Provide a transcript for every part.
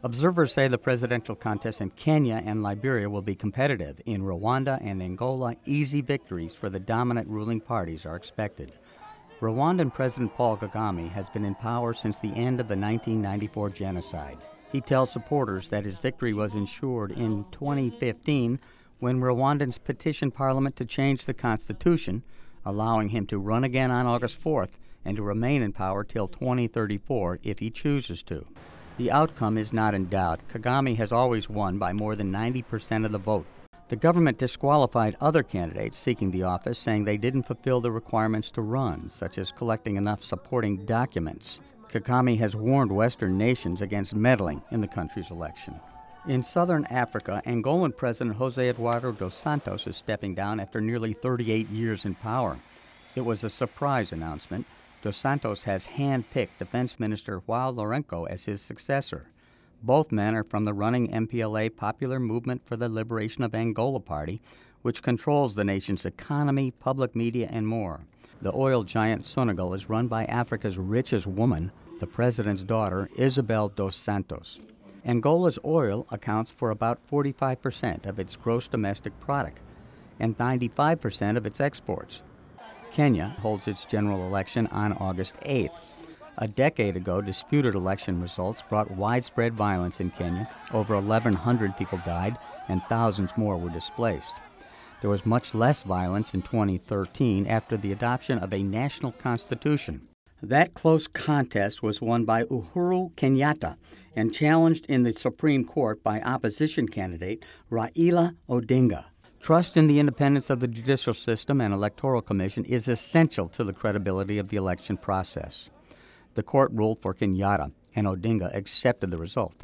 Observers say the presidential contest in Kenya and Liberia will be competitive. In Rwanda and Angola, easy victories for the dominant ruling parties are expected. Rwandan President Paul Kagame has been in power since the end of the 1994 genocide. He tells supporters that his victory was ensured in 2015 when Rwandans petitioned Parliament to change the constitution, allowing him to run again on August 4th and to remain in power till 2034 if he chooses to. The outcome is not in doubt. Kagame has always won by more than 90% of the vote. The government disqualified other candidates seeking the office, saying they didn't fulfill the requirements to run, such as collecting enough supporting documents. Kagame has warned Western nations against meddling in the country's election. In southern Africa, Angolan President José Eduardo dos Santos is stepping down after nearly 38 years in power. It was a surprise announcement. Dos Santos has hand-picked Defense Minister João Lourenço as his successor. Both men are from the running MPLA Popular Movement for the Liberation of Angola party, which controls the nation's economy, public media, and more. The oil giant Senegal is run by Africa's richest woman, the president's daughter, Isabel dos Santos. Angola's oil accounts for about 45% of its gross domestic product and 95% of its exports. Kenya holds its general election on August 8th. A decade ago, disputed election results brought widespread violence in Kenya. Over 1,100 people died and thousands more were displaced. There was much less violence in 2013 after the adoption of a national constitution. That close contest was won by Uhuru Kenyatta and challenged in the Supreme Court by opposition candidate Raila Odinga. Trust in the independence of the judicial system and electoral commission is essential to the credibility of the election process. The court ruled for Kenyatta, and Odinga accepted the result.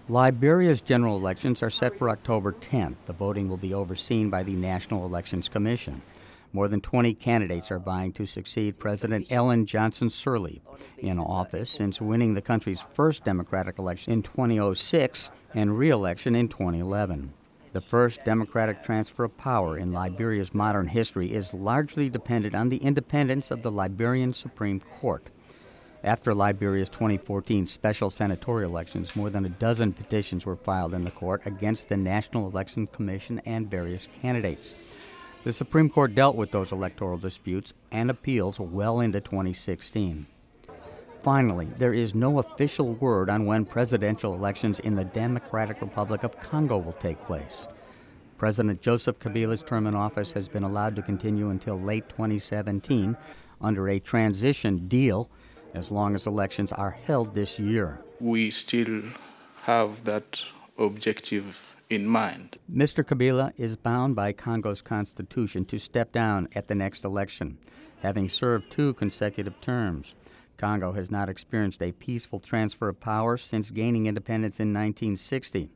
Liberia's general elections are set for October 10th. The voting will be overseen by the National Elections Commission. More than 20 candidates are vying to succeed President Ellen Johnson Sirleaf in office since winning the country's first democratic election in 2006 and re-election in 2011. The first democratic transfer of power in Liberia's modern history is largely dependent on the independence of the Liberian Supreme Court. After Liberia's 2014 special senatorial elections, more than a dozen petitions were filed in the court against the National Election Commission and various candidates. The Supreme Court dealt with those electoral disputes and appeals well into 2016. Finally, there is no official word on when presidential elections in the Democratic Republic of Congo will take place. President Joseph Kabila's term in office has been allowed to continue until late 2017 under a transition deal, as long as elections are held this year. We still have that objective in mind. Mr. Kabila is bound by Congo's constitution to step down at the next election, having served 2 consecutive terms. Congo has not experienced a peaceful transfer of power since gaining independence in 1960.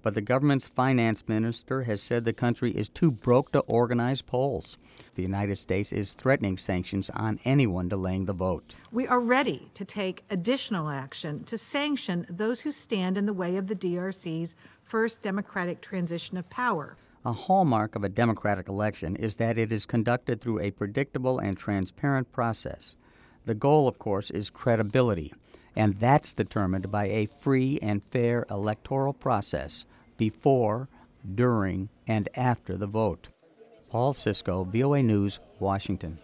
But the government's finance minister has said the country is too broke to organize polls. The United States is threatening sanctions on anyone delaying the vote. We are ready to take additional action to sanction those who stand in the way of the DRC's first democratic transition of power. A hallmark of a democratic election is that it is conducted through a predictable and transparent process. The goal, of course, is credibility, and that's determined by a free and fair electoral process before, during, and after the vote. Paul Sisco, VOA News, Washington.